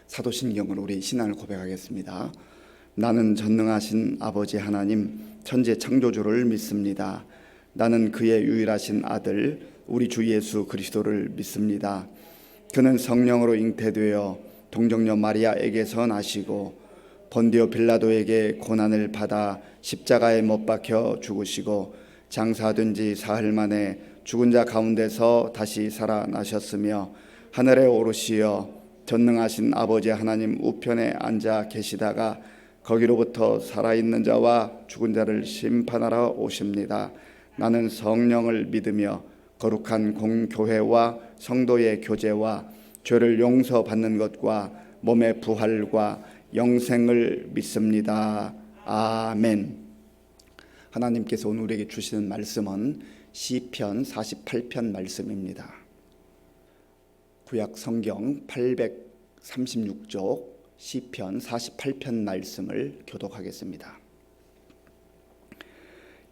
사도신경으로 우리 신앙을 고백하겠습니다. 나는 전능하신 아버지 하나님 천지 창조주를 믿습니다. 나는 그의 유일하신 아들 우리 주 예수 그리스도를 믿습니다. 그는 성령으로 잉태되어 동정녀 마리아에게서 나시고 본디오 빌라도에게 고난을 받아 십자가에 못 박혀 죽으시고 장사된 지 사흘 만에 죽은 자 가운데서 다시 살아나셨으며 하늘에 오르시어 전능하신 아버지 하나님 우편에 앉아 계시다가 거기로부터 살아있는 자와 죽은 자를 심판하러 오십니다. 나는 성령을 믿으며 거룩한 공교회와 성도의 교제와 죄를 용서받는 것과 몸의 부활과 영생을 믿습니다. 아멘. 하나님께서 오늘 우리에게 주시는 말씀은 시편 48편 말씀입니다. 구약 성경 836쪽 시편 48편 말씀을 교독하겠습니다.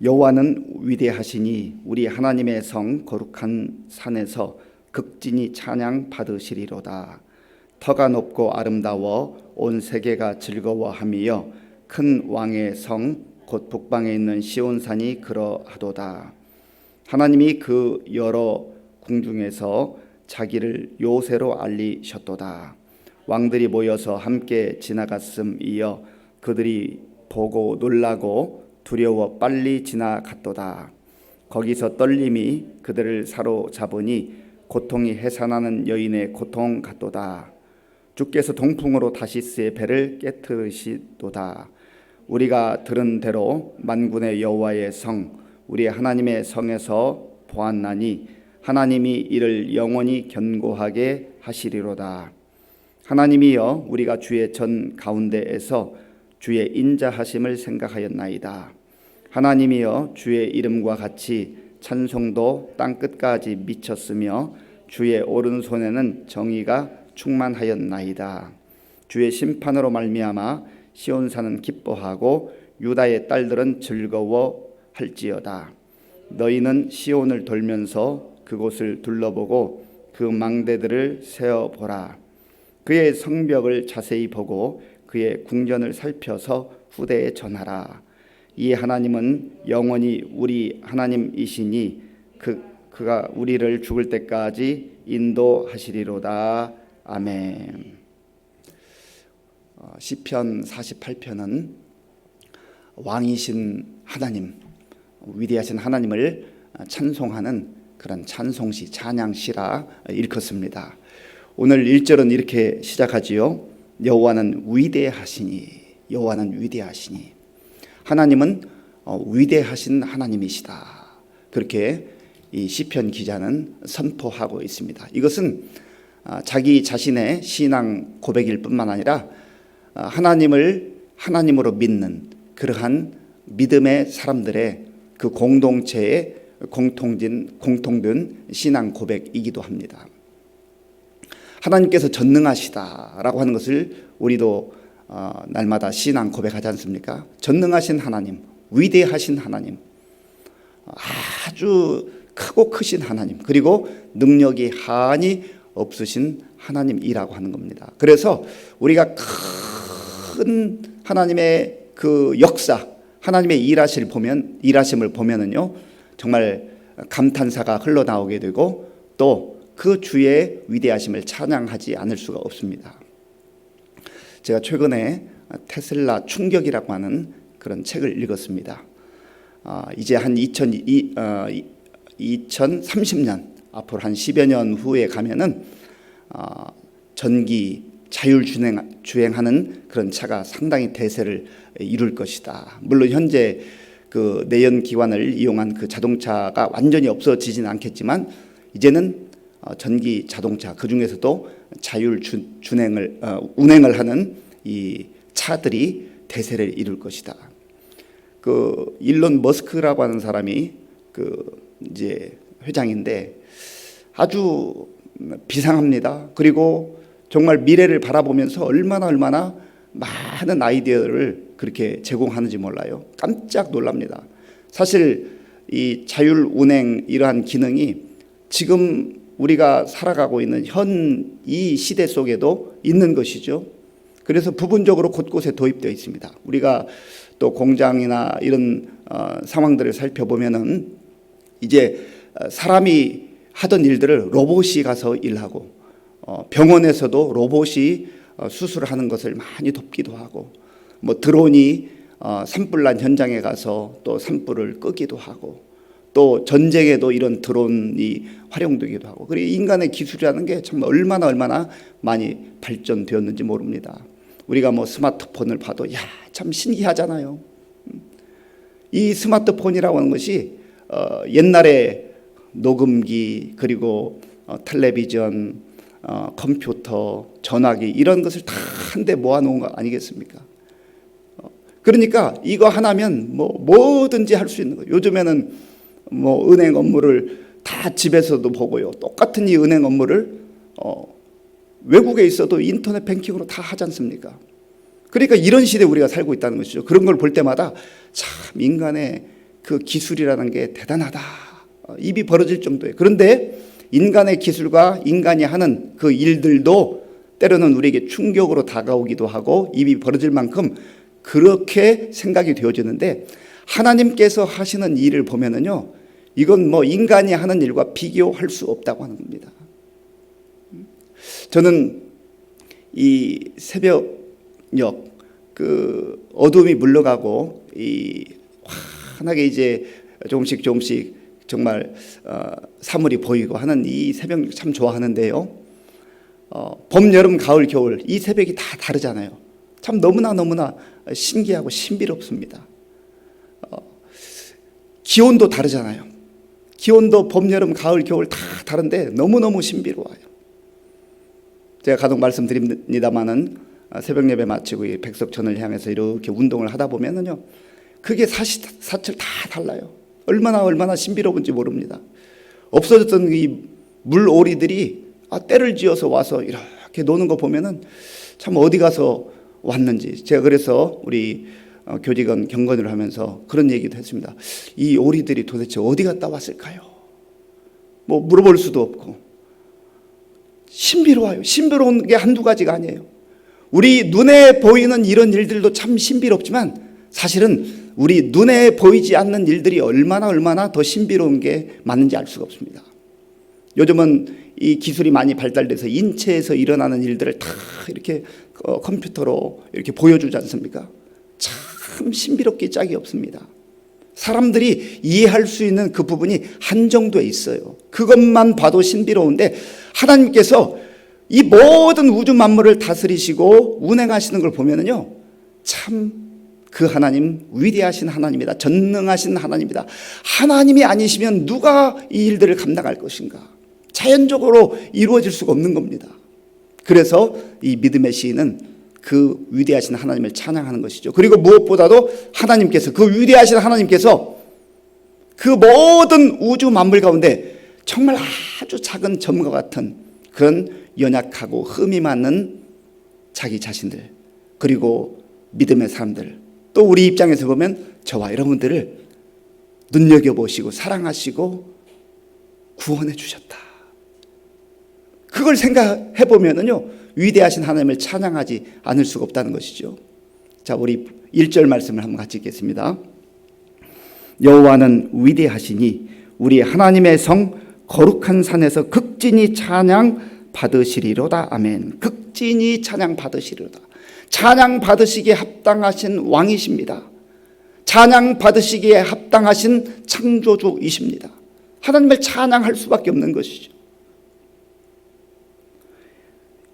여호와는 위대하시니 우리 하나님의 성 거룩한 산에서 극진히 찬양 받으시리로다. 터가 높고 아름다워 온 세계가 즐거워하며 큰 왕의 성 곧 북방에 있는 시온산이 그러하도다. 하나님이 그 여러 궁중에서 자기를 요새로 알리셨도다. 왕들이 모여서 함께 지나갔음이여 그들이 보고 놀라고 두려워 빨리 지나갔도다. 거기서 떨림이 그들을 사로잡으니 고통이 해산하는 여인의 고통 같도다. 주께서 동풍으로 다시스의 배를 깨트리시도다. 우리가 들은 대로 만군의 여호와의 성 우리 하나님의 성에서 보았나니 하나님이 이를 영원히 견고하게 하시리로다. 하나님이여 우리가 주의 전 가운데에서 주의 인자하심을 생각하였나이다. 하나님이여 주의 이름과 같이 찬송도 땅끝까지 미쳤으며 주의 오른손에는 정의가 충만하였나이다. 주의 심판으로 말미암아 시온산은 기뻐하고 유다의 딸들은 즐거워할지어다. 너희는 시온을 돌면서 그곳을 둘러보고 그 망대들을 세어보라. 그의 성벽을 자세히 보고 그의 궁전을 살펴서 후대에 전하라. 이 하나님은 영원히 우리 하나님이시니 그가 우리를 죽을 때까지 인도하시리로다. 아멘. 시편 48편은 왕이신 하나님, 위대하신 하나님을 찬송하는 그런 찬송시, 찬양시라 일컫습니다. 오늘 1절은 이렇게 시작하지요. 여호와는 위대하시니, 여호와는 위대하시니. 하나님은 위대하신 하나님이시다. 그렇게 이 시편 기자는 선포하고 있습니다. 이것은 자기 자신의 신앙 고백일 뿐만 아니라 하나님을 하나님으로 믿는 그러한 믿음의 사람들의 그 공동체의 공통된 신앙 고백이기도 합니다. 하나님께서 전능하시다라고 하는 것을 우리도 날마다 신앙 고백하지 않습니까? 전능하신 하나님, 위대하신 하나님, 아주 크고 크신 하나님, 그리고 능력이 한이 없으신 하나님이라고 하는 겁니다. 그래서 우리가 큰 하나님의 그 역사, 하나님의 일하심을 보면은요, 정말 감탄사가 흘러나오게 되고 또 그 주의 위대하심을 찬양하지 않을 수가 없습니다. 제가 최근에 테슬라 충격이라고 하는 그런 책을 읽었습니다. 이제 한 2030년 앞으로 한 10여 년 후에 가면은 전기 자율 주행하는 그런 차가 상당히 대세를 이룰 것이다. 물론 현재 그 내연 기관을 이용한 그 자동차가 완전히 없어지진 않겠지만 이제는 전기 자동차, 그 중에서도 자율 운행을 하는 이 차들이 대세를 이룰 것이다. 그 일론 머스크라고 하는 사람이 그 이제 회장인데 아주 비상합니다. 그리고 정말 미래를 바라보면서 얼마나 많은 아이디어를 그렇게 제공하는지 몰라요. 깜짝 놀랍니다. 사실 이 자율 운행 이러한 기능이 지금 우리가 살아가고 있는 현 이 시대 속에도 있는 것이죠. 그래서 부분적으로 곳곳에 도입되어 있습니다. 우리가 또 공장이나 이런 상황들을 살펴보면은 이제 사람이 하던 일들을 로봇이 가서 일하고, 병원에서도 로봇이 수술을 하는 것을 많이 돕기도 하고, 뭐 드론이 산불난 현장에 가서 또 산불을 끄기도 하고, 또 전쟁에도 이런 드론이 활용되기도 하고, 그리고 인간의 기술이라는 게 정말 얼마나 많이 발전되었는지 모릅니다. 우리가 뭐 스마트폰을 봐도 참 신기하잖아요. 이 스마트폰이라고 하는 것이 옛날에 녹음기, 그리고 텔레비전, 컴퓨터, 전화기 이런 것을 다 한데 모아놓은 거 아니겠습니까? 그러니까 이거 하나면 뭐든지 할 수 있는 거예요. 요즘에는 뭐 은행 업무를 다 집에서도 보고요. 똑같은 이 은행 업무를 외국에 있어도 인터넷 뱅킹으로 다 하지 않습니까? 그러니까 이런 시대에 우리가 살고 있다는 것이죠. 그런 걸 볼 때마다 참 인간의 그 기술이라는 게 대단하다, 입이 벌어질 정도예요. 그런데 인간의 기술과 인간이 하는 그 일들도 때로는 우리에게 충격으로 다가오기도 하고 입이 벌어질 만큼 그렇게 생각이 되어지는데, 하나님께서 하시는 일을 보면은요, 이건 뭐 인간이 하는 일과 비교할 수 없다고 하는 겁니다. 저는 이 새벽녘 그 어둠이 물러가고 이 환하게 이제 조금씩 정말 사물이 보이고 하는 이 새벽녘 참 좋아하는데요. 봄, 여름, 가을, 겨울 이 새벽이 다 다르잖아요. 참 너무나 신기하고 신비롭습니다. 기온도 다르잖아요. 기온도 봄, 여름, 가을, 겨울 다 다른데 너무너무 신비로워요. 제가 간혹 말씀드립니다마는 새벽 예배 마치고 이 백석천을 향해서 이렇게 운동을 하다 보면은요, 그게 사실 다 달라요. 얼마나 신비로운지 모릅니다. 없어졌던 이 물오리들이 때를 지어서 와서 이렇게 노는 거 보면은 참 어디 가서 왔는지. 제가 그래서 우리 교직원 경건을 하면서 그런 얘기도 했습니다. 이 오리들이 도대체 어디 갔다 왔을까요? 뭐 물어볼 수도 없고. 신비로워요. 신비로운 게 한두 가지가 아니에요. 우리 눈에 보이는 이런 일들도 참 신비롭지만 사실은 우리 눈에 보이지 않는 일들이 얼마나 더 신비로운 게 맞는지 알 수가 없습니다. 요즘은 이 기술이 많이 발달돼서 인체에서 일어나는 일들을 다 이렇게 컴퓨터로 이렇게 보여주지 않습니까? 참 신비롭게 짝이 없습니다. 사람들이 이해할 수 있는 그 부분이 한정돼 있어요. 그것만 봐도 신비로운데, 하나님께서 이 모든 우주 만물을 다스리시고 운행하시는 걸 보면은요, 참 그 하나님 위대하신 하나님이다. 전능하신 하나님이다. 하나님이 아니시면 누가 이 일들을 감당할 것인가? 자연적으로 이루어질 수가 없는 겁니다. 그래서 이 믿음의 시인은 그 위대하신 하나님을 찬양하는 것이죠. 그리고 무엇보다도 하나님께서, 그 위대하신 하나님께서 그 모든 우주 만물 가운데 정말 아주 작은 점과 같은 그런 연약하고 흠이 많은 자기 자신들, 그리고 믿음의 사람들, 또 우리 입장에서 보면 저와 여러분들을 눈여겨보시고 사랑하시고 구원해 주셨다. 그걸 생각해 보면은요, 위대하신 하나님을 찬양하지 않을 수가 없다는 것이죠. 자, 우리 1절 말씀을 한번 같이 읽겠습니다. 여호와는 위대하시니 우리 하나님의 성 거룩한 산에서 극진히 찬양 받으시리로다. 아멘. 극진히 찬양 받으시리로다. 찬양 받으시기에 합당하신 왕이십니다. 찬양 받으시기에 합당하신 창조주이십니다. 하나님을 찬양할 수밖에 없는 것이죠.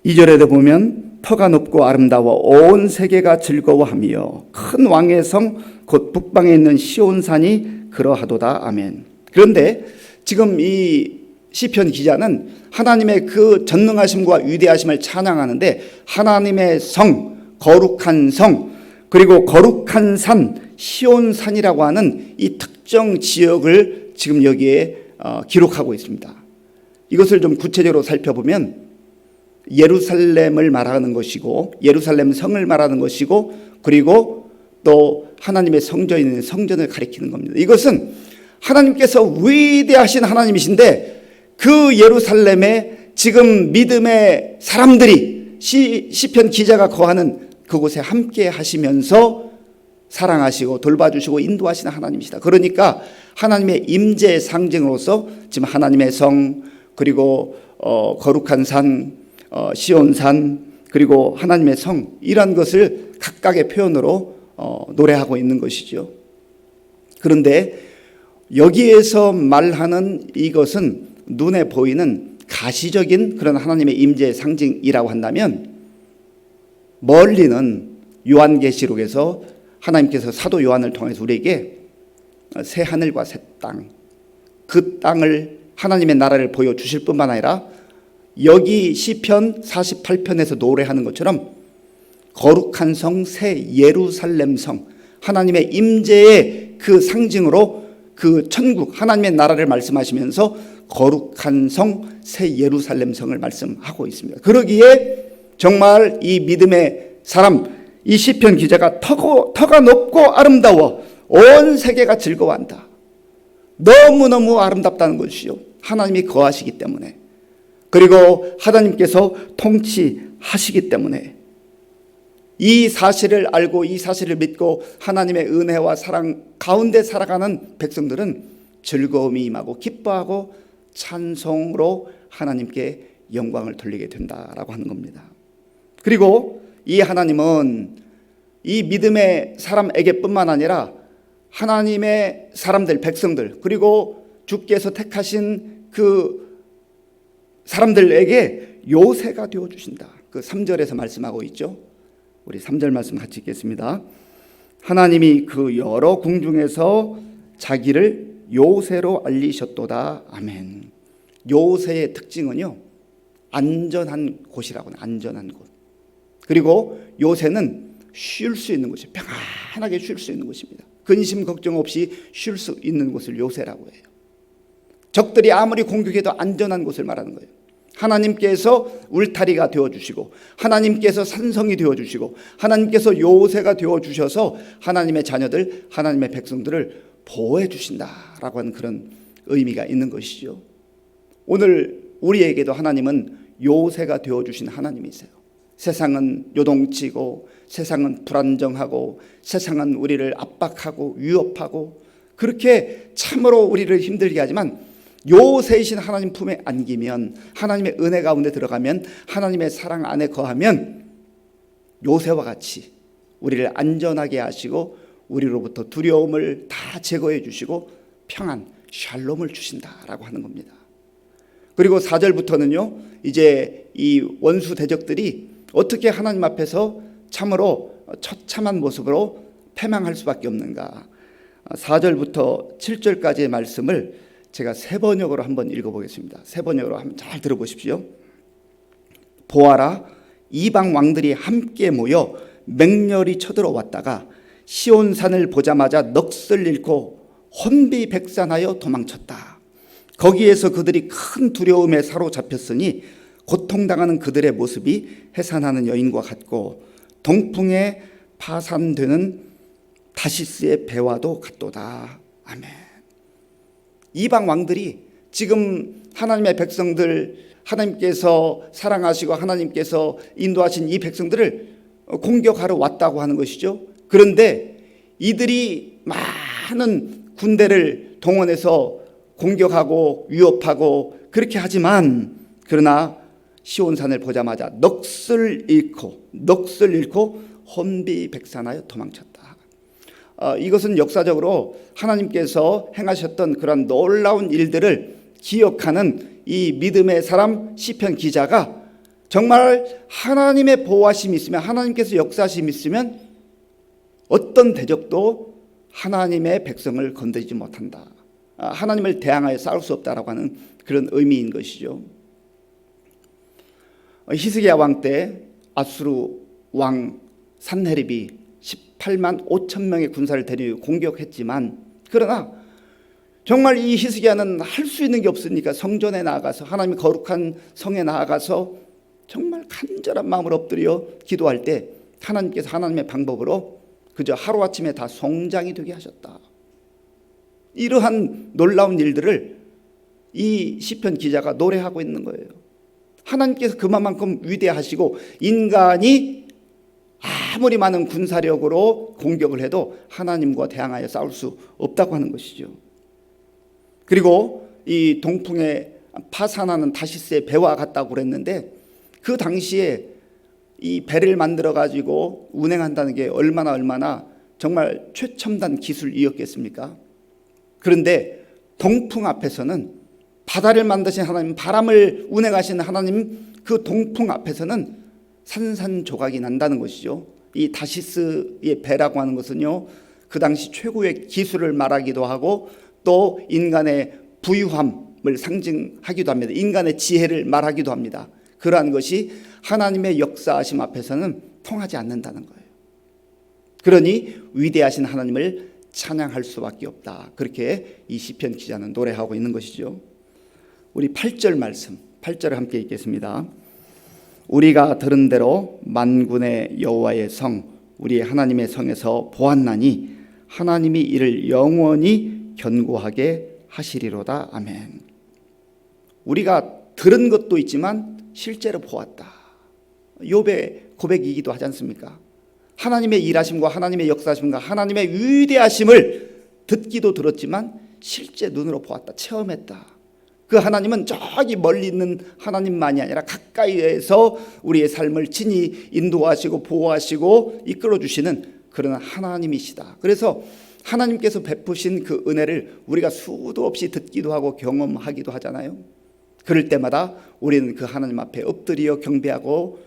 2절에도 보면 터가 높고 아름다워 온 세계가 즐거워하며 큰 왕의 성 곧 북방에 있는 시온산이 그러하도다. 아멘. 그런데 지금 이 시편 기자는 하나님의 그 전능하심과 위대하심을 찬양하는데, 하나님의 성, 거룩한 성, 그리고 거룩한 산, 시온산이라고 하는 이 특정 지역을 지금 여기에 기록하고 있습니다. 이것을 좀 구체적으로 살펴보면 예루살렘을 말하는 것이고, 예루살렘 성을 말하는 것이고, 그리고 또 하나님의 성전인 성전을 가리키는 겁니다. 이것은 하나님께서 위대하신 하나님이신데 그 예루살렘에 지금 믿음의 사람들이 시편 기자가 거하는 그곳에 함께 하시면서 사랑하시고 돌봐주시고 인도하시는 하나님이시다. 그러니까 하나님의 임재의 상징으로서 지금 하나님의 성, 그리고 거룩한 산, 시온산, 그리고 하나님의 성, 이런 것을 각각의 표현으로 노래하고 있는 것이죠. 그런데 여기에서 말하는 이것은 눈에 보이는 가시적인 그런 하나님의 임재의 상징이라고 한다면, 멀리는 요한계시록에서 하나님께서 사도 요한을 통해서 우리에게 새 하늘과 새 땅, 그 땅을 하나님의 나라를 보여주실 뿐만 아니라 여기 시편 48편에서 노래하는 것처럼 거룩한 성, 새 예루살렘 성, 하나님의 임재의 그 상징으로 그 천국 하나님의 나라를 말씀하시면서 거룩한 성, 새 예루살렘 성을 말씀하고 있습니다. 그러기에 정말 이 믿음의 사람, 이 시편 기자가 터가 높고 아름다워 온 세계가 즐거워한다. 너무너무 아름답다는 것이요, 하나님이 거하시기 때문에, 그리고 하나님께서 통치하시기 때문에 이 사실을 알고 이 사실을 믿고 하나님의 은혜와 사랑 가운데 살아가는 백성들은 즐거움이 임하고 기뻐하고 찬송으로 하나님께 영광을 돌리게 된다라고 하는 겁니다. 그리고 이 하나님은 이 믿음의 사람에게뿐만 아니라 하나님의 사람들, 백성들, 그리고 주께서 택하신 그 사람들에게 요새가 되어주신다. 그 3절에서 말씀하고 있죠. 우리 3절 말씀 같이 읽겠습니다. 하나님이 그 여러 궁중에서 자기를 요새로 알리셨도다. 아멘. 요새의 특징은요, 안전한 곳이라고 해요. 안전한 곳. 그리고 요새는 쉴 수 있는 곳이, 편안하게 쉴 수 있는 곳입니다. 근심 걱정 없이 쉴 수 있는 곳을 요새라고 해요. 적들이 아무리 공격해도 안전한 곳을 말하는 거예요. 하나님께서 울타리가 되어주시고 하나님께서 산성이 되어주시고 하나님께서 요새가 되어주셔서 하나님의 자녀들, 하나님의 백성들을 보호해 주신다라고 하는 그런 의미가 있는 것이죠. 오늘 우리에게도 하나님은 요새가 되어주신 하나님이세요. 세상은 요동치고 세상은 불안정하고 세상은 우리를 압박하고 위협하고 그렇게 참으로 우리를 힘들게 하지만, 요새이신 하나님 품에 안기면, 하나님의 은혜 가운데 들어가면, 하나님의 사랑 안에 거하면 요새와 같이 우리를 안전하게 하시고 우리로부터 두려움을 다 제거해 주시고 평안, 샬롬을 주신다라고 하는 겁니다. 그리고 4절부터는요, 이제 이 원수 대적들이 어떻게 하나님 앞에서 참으로 처참한 모습으로 패망할 수밖에 없는가. 4절부터 7절까지의 말씀을 제가 세 번역으로 한번 읽어보겠습니다. 세 번역으로 한번 잘 들어보십시오. 보아라, 이방 왕들이 함께 모여 맹렬히 쳐들어왔다가 시온산을 보자마자 넋을 잃고 혼비백산하여 도망쳤다. 거기에서 그들이 큰 두려움에 사로잡혔으니 고통당하는 그들의 모습이 해산하는 여인과 같고 동풍에 파산되는 다시스의 배와도 같도다. 아멘. 이방 왕들이 지금 하나님의 백성들, 하나님께서 사랑하시고 하나님께서 인도하신 이 백성들을 공격하러 왔다고 하는 것이죠. 그런데 이들이 많은 군대를 동원해서 공격하고 위협하고 그렇게 하지만, 그러나 시온산을 보자마자 넋을 잃고 혼비백산하여 도망쳤다. 이것은 역사적으로 하나님께서 행하셨던 그런 놀라운 일들을 기억하는 이 믿음의 사람 시편 기자가 정말 하나님의 보호하심이 있으면, 하나님께서 역사하심이 있으면 어떤 대적도 하나님의 백성을 건드리지 못한다. 하나님을 대항하여 싸울 수 없다라고 하는 그런 의미인 것이죠. 히스기야 왕 때 아수르 왕 산헤립이 18만 5천 명의 군사를 데리고 공격했지만, 그러나 정말 이 히스기야는 할 수 있는 게 없으니까 성전에 나아가서, 하나님의 거룩한 성에 나아가서 정말 간절한 마음으로 엎드려 기도할 때 하나님께서 하나님의 방법으로 그저 하루아침에 다 송장이 되게 하셨다. 이러한 놀라운 일들을 이 시편 기자가 노래하고 있는 거예요. 하나님께서 그만큼 위대하시고 인간이 아무리 많은 군사력으로 공격을 해도 하나님과 대항하여 싸울 수 없다고 하는 것이죠. 그리고 이 동풍에 파산하는 다시스의 배와 같다고 그랬는데, 그 당시에 이 배를 만들어 가지고 운행한다는 게 얼마나 정말 최첨단 기술이었겠습니까? 그런데 동풍 앞에서는, 바다를 만드신 하나님, 바람을 운행하시는 하나님, 그 동풍 앞에서는 산산조각이 난다는 것이죠. 이 다시스의 배라고 하는 것은요, 그 당시 최고의 기술을 말하기도 하고 또 인간의 부유함을 상징하기도 합니다. 인간의 지혜를 말하기도 합니다. 그러한 것이 하나님의 역사하심 앞에서는 통하지 않는다는 거예요. 그러니 위대하신 하나님을 찬양할 수밖에 없다. 그렇게 이 시편 기자는 노래하고 있는 것이죠. 우리 8절 말씀, 8절을 함께 읽겠습니다. 우리가 들은 대로 만군의 여호와의 성, 우리 하나님의 성에서 보았나니 하나님이 이를 영원히 견고하게 하시리로다. 아멘. 우리가 들은 것도 있지만 실제로 보았다. 욥의 고백이기도 하지 않습니까? 하나님의 일하심과 하나님의 역사하심과 하나님의 위대하심을 듣기도 들었지만 실제 눈으로 보았다, 체험했다. 그 하나님은 저기 멀리 있는 하나님만이 아니라 가까이에서 우리의 삶을 친히 인도하시고 보호하시고 이끌어주시는 그런 하나님이시다. 그래서 하나님께서 베푸신 그 은혜를 우리가 수도 없이 듣기도 하고 경험하기도 하잖아요. 그럴 때마다 우리는 그 하나님 앞에 엎드려 경배하고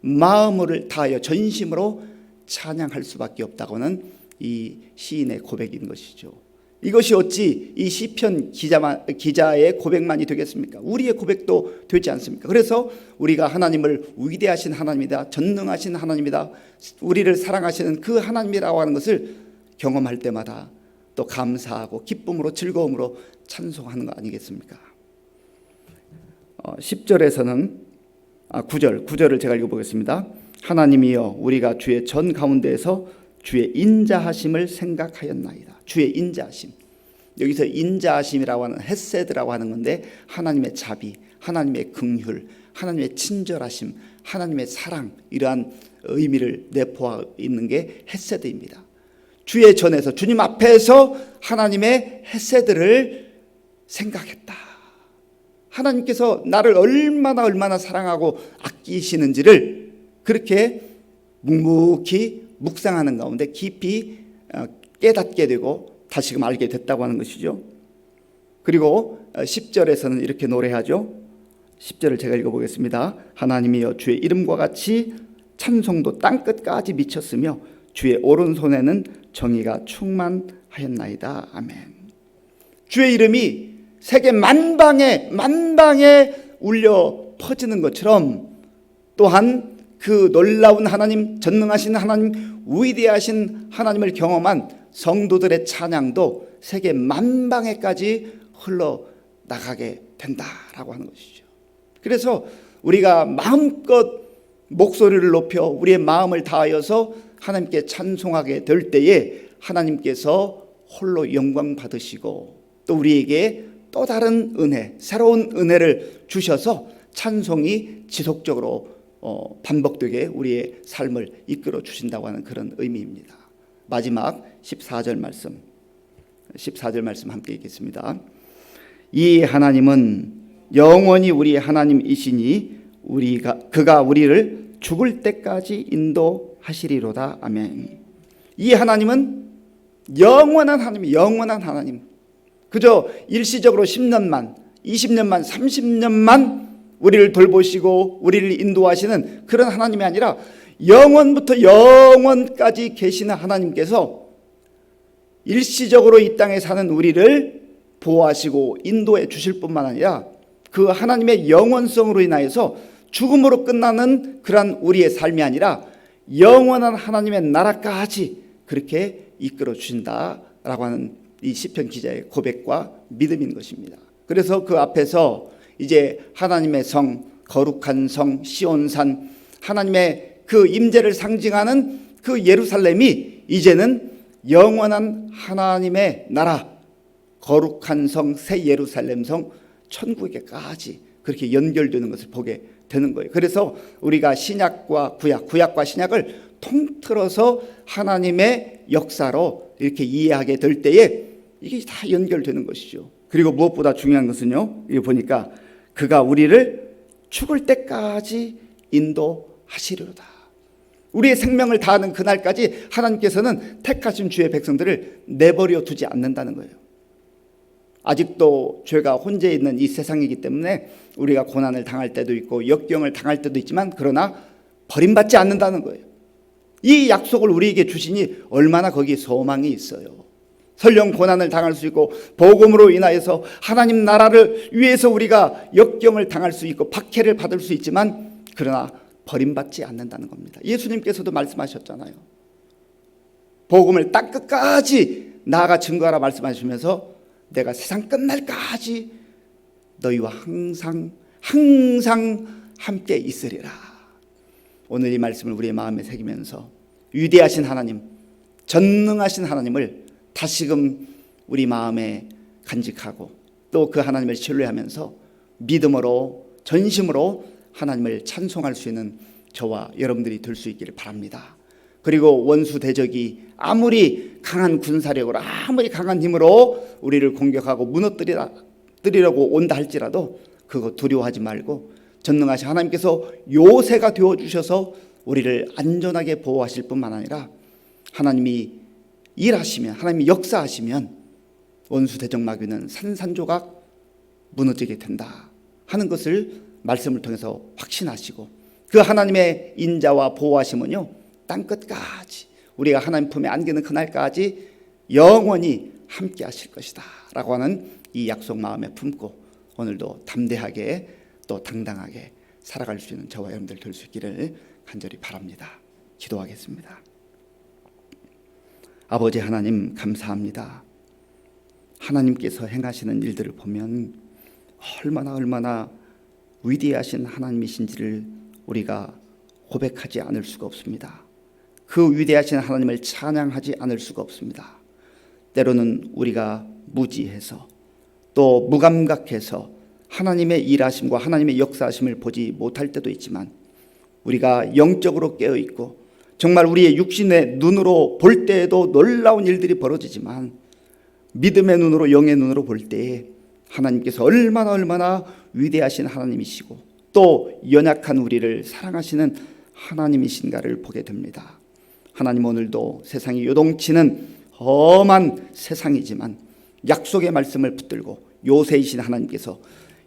마음을 다하여 전심으로 찬양할 수밖에 없다고는 이 시인의 고백인 것이죠. 이것이 어찌 이 시편 기자의 고백만이 되겠습니까? 우리의 고백도 되지 않습니까? 그래서 우리가 하나님을 위대하신 하나님이다, 전능하신 하나님이다, 우리를 사랑하시는 그 하나님이라고 하는 것을 경험할 때마다 또 감사하고 기쁨으로 즐거움으로 찬송하는 거 아니겠습니까? 10절에서는 9절을 제가 읽어보겠습니다. 하나님이여 우리가 주의 전 가운데에서 주의 인자하심을 생각하였나이다. 주의 인자하심, 여기서 인자하심이라고 하는 헤세드라고 하는 건데 하나님의 자비, 하나님의 긍휼, 하나님의 친절하심, 하나님의 사랑, 이러한 의미를 내포하고 있는 게 헤세드입니다. 주의 전에서, 주님 앞에서 하나님의 헤세드를 생각했다. 하나님께서 나를 얼마나 사랑하고 아끼시는지를 그렇게 묵묵히 묵상하는 가운데 깊이 깨닫게 되고 다시금 알게 됐다고 하는 것이죠. 그리고 10절에서는 이렇게 노래하죠. 10절을 제가 읽어보겠습니다. 하나님이여 주의 이름과 같이 찬송도 땅끝까지 미쳤으며 주의 오른손에는 정의가 충만하였나이다. 아멘. 주의 이름이 세계 만방에 울려 퍼지는 것처럼 또한 그 놀라운 하나님, 전능하신 하나님, 위대하신 하나님을 경험한 성도들의 찬양도 세계 만방에까지 흘러나가게 된다라고 하는 것이죠. 그래서 우리가 마음껏 목소리를 높여 우리의 마음을 다하여서 하나님께 찬송하게 될 때에 하나님께서 홀로 영광 받으시고 또 우리에게 또 다른 은혜, 새로운 은혜를 주셔서 찬송이 지속적으로 반복되게 우리의 삶을 이끌어 주신다고 하는 그런 의미입니다. 마지막 14절 말씀 함께 읽겠습니다. 이 하나님은 영원히 우리의 하나님이시니 그가 우리를 죽을 때까지 인도하시리로다. 아멘. 이 하나님은 영원한 하나님, 그저 일시적으로 10년만, 20년만, 30년만 우리를 돌보시고 우리를 인도하시는 그런 하나님이 아니라 영원부터 영원까지 계시는 하나님께서 일시적으로 이 땅에 사는 우리를 보호하시고 인도해 주실 뿐만 아니라 그 하나님의 영원성으로 인하여서 죽음으로 끝나는 그러한 우리의 삶이 아니라 영원한 하나님의 나라까지 그렇게 이끌어 주신다라고 하는 이 시편 기자의 고백과 믿음인 것입니다. 그래서 그 앞에서 이제 하나님의 성, 거룩한 성 시온산, 하나님의 그 임재를 상징하는 그 예루살렘이 이제는 영원한 하나님의 나라, 거룩한 성, 새 예루살렘 성, 천국에까지 그렇게 연결되는 것을 보게 되는 거예요. 그래서 우리가 신약과 구약과 신약을 통틀어서 하나님의 역사로 이렇게 이해하게 될 때에 이게 다 연결되는 것이죠. 그리고 무엇보다 중요한 것은요, 여기 보니까 그가 우리를 죽을 때까지 인도하시리로다. 우리의 생명을 다하는 그날까지 하나님께서는 택하신 주의 백성들을 내버려 두지 않는다는 거예요. 아직도 죄가 혼재 있는 이 세상이기 때문에 우리가 고난을 당할 때도 있고 역경을 당할 때도 있지만 그러나 버림받지 않는다는 거예요. 이 약속을 우리에게 주시니 얼마나 거기에 소망이 있어요. 설령 고난을 당할 수 있고 복음으로 인하여서 하나님 나라를 위해서 우리가 역경을 당할 수 있고 박해를 받을 수 있지만 그러나 버림받지 않는다는 겁니다. 예수님께서도 말씀하셨잖아요. 복음을 땅 끝까지 나아가 증거하라 말씀하시면서 내가 세상 끝날까지 너희와 항상 함께 있으리라. 오늘 이 말씀을 우리의 마음에 새기면서 위대하신 하나님, 전능하신 하나님을 다시금 우리 마음에 간직하고 또 그 하나님을 신뢰하면서 믿음으로 전심으로 하나님을 찬송할 수 있는 저와 여러분들이 될 수 있기를 바랍니다. 그리고 원수 대적이 아무리 강한 군사력으로 아무리 강한 힘으로 우리를 공격하고 무너뜨리려고 온다 할지라도 그거 두려워하지 말고 전능하신 하나님께서 요새가 되어주셔서 우리를 안전하게 보호하실 뿐만 아니라 하나님이 일하시면, 하나님이 역사하시면 원수 대적 마귀는 산산조각 무너지게 된다 하는 것을 말씀을 통해서 확신하시고 그 하나님의 인자와 보호하심은요 땅끝까지 우리가 하나님 품에 안기는 그날까지 영원히 함께 하실 것이다 라고 하는 이 약속 마음에 품고 오늘도 담대하게 또 당당하게 살아갈 수 있는 저와 여러분들 될 수 있기를 간절히 바랍니다. 기도하겠습니다. 아버지 하나님 감사합니다. 하나님께서 행하시는 일들을 보면 얼마나 위대하신 하나님이신지를 우리가 고백하지 않을 수가 없습니다. 그 위대하신 하나님을 찬양하지 않을 수가 없습니다. 때로는 우리가 무지해서 또 무감각해서 하나님의 일하심과 하나님의 역사하심을 보지 못할 때도 있지만 우리가 영적으로 깨어있고 정말 우리의 육신의 눈으로 볼 때에도 놀라운 일들이 벌어지지만 믿음의 눈으로 영의 눈으로 볼 때에 하나님께서 얼마나 위대하신 하나님이시고 또 연약한 우리를 사랑하시는 하나님이신가를 보게 됩니다. 하나님 오늘도 세상이 요동치는 험한 세상이지만 약속의 말씀을 붙들고 요새이신 하나님께서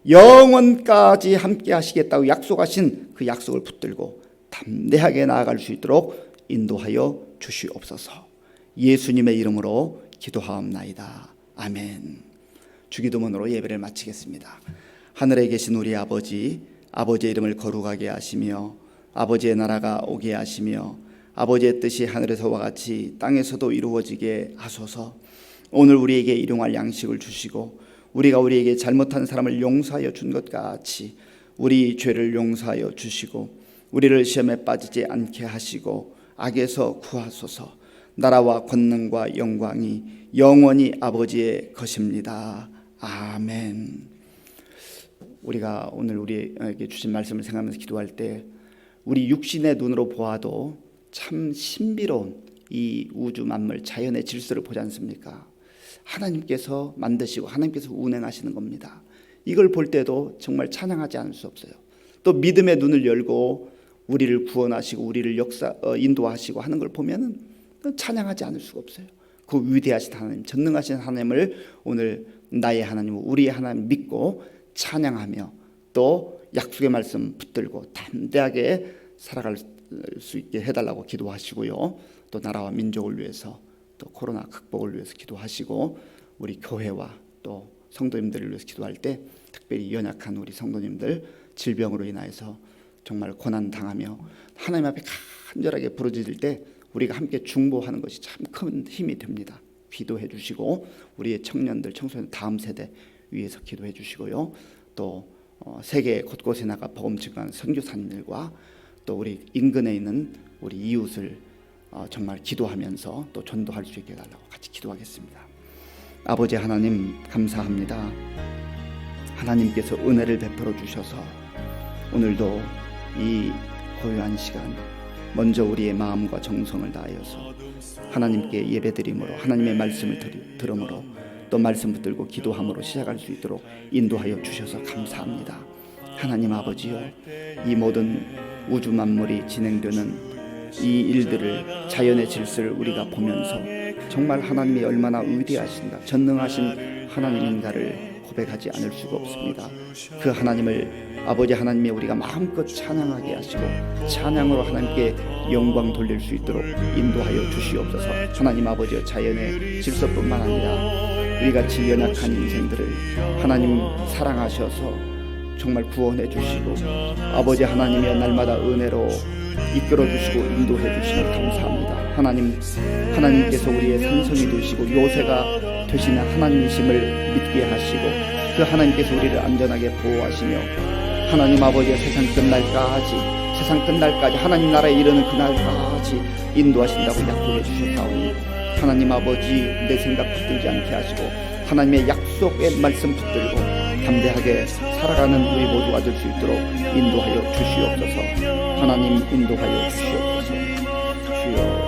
영원까지 함께 하시겠다고 약속하신 그 약속을 붙들고 담대하게 나아갈 수 있도록 인도하여 주시옵소서. 예수님의 이름으로 기도하옵나이다. 아멘. 주기도문으로 예배를 마치겠습니다. 하늘에 계신 우리 아버지, 아버지의 이름을 거룩하게 하시며 아버지의 나라가 오게 하시며 아버지의 뜻이 하늘에서와 같이 땅에서도 이루어지게 하소서. 오늘 우리에게 일용할 양식을 주시고 우리가 우리에게 잘못한 사람을 용서하여 준 것 같이 우리 죄를 용서하여 주시고 우리를 시험에 빠지지 않게 하시고 악에서 구하소서. 나라와 권능과 영광이 영원히 아버지의 것입니다. 아멘. 우리가 오늘 우리에게 주신 말씀을 생각하면서 기도할 때 우리 육신의 눈으로 보아도 참 신비로운 이 우주 만물 자연의 질서를 보지 않습니까? 하나님께서 만드시고 하나님께서 운행하시는 겁니다. 이걸 볼 때도 정말 찬양하지 않을 수 없어요. 또 믿음의 눈을 열고 우리를 구원하시고 우리를 인도하시고 하는 걸 보면은 찬양하지 않을 수가 없어요. 그 위대하신 하나님, 전능하신 하나님을 오늘 나의 하나님, 우리의 하나님 믿고 찬양하며 또 약속의 말씀 붙들고 담대하게 살아갈 수 있게 해달라고 기도하시고요. 또 나라와 민족을 위해서 또 코로나 극복을 위해서 기도하시고 우리 교회와 또 성도님들을 위해서 기도할 때 특별히 연약한 우리 성도님들 질병으로 인하여서 정말 고난 당하며 하나님 앞에 간절하게 부르짖을 때 우리가 함께 중보하는 것이 참 큰 힘이 됩니다. 기도해 주시고 우리의 청년들, 청소년 다음 세대 위해서 기도해 주시고요. 또 세계 곳곳에 나가 복음 증거하는 선교사님들과 또 우리 인근에 있는 우리 이웃을 정말 기도하면서 또 전도할 수 있게 해달라고 같이 기도하겠습니다. 아버지 하나님 감사합니다. 하나님께서 은혜를 베풀어 주셔서 오늘도 이 고요한 시간 먼저 우리의 마음과 정성을 다하여서 하나님께 예배드림으로 하나님의 말씀을 들음으로 또 말씀 붙들고 기도함으로 시작할 수 있도록 인도하여 주셔서 감사합니다. 하나님 아버지요, 이 모든 우주 만물이 진행되는 이 일들을, 자연의 질서를 우리가 보면서 정말 하나님이 얼마나 위대하신가, 전능하신 하나님인가를 고백하지 않을 수가 없습니다. 그 하나님을, 아버지 하나님이 우리가 마음껏 찬양하게 하시고 찬양으로 하나님께 영광 돌릴 수 있도록 인도하여 주시옵소서. 하나님 아버지여, 자연의 질서뿐만 아니라 우리같이 연약한 인생들을 하나님 사랑하셔서 정말 구원해 주시고 아버지 하나님의 날마다 은혜로 이끌어 주시고 인도해 주시면 감사합니다. 하나님께서 우리의 산성이 되시고 요새가 되시는 하나님이심을 믿게 하시고 그 하나님께서 우리를 안전하게 보호하시며 하나님 아버지의 세상 끝날까지 하나님 나라에 이르는 그날까지 인도하신다고 약속해 주셨사오니 하나님 아버지, 내 생각 붙들지 않게 하시고 하나님의 약속의 말씀 붙들고 담대하게 살아가는 우리 모두가 될 수 있도록 인도하여 주시옵소서. 하나님 인도하여 주시옵소서. 주여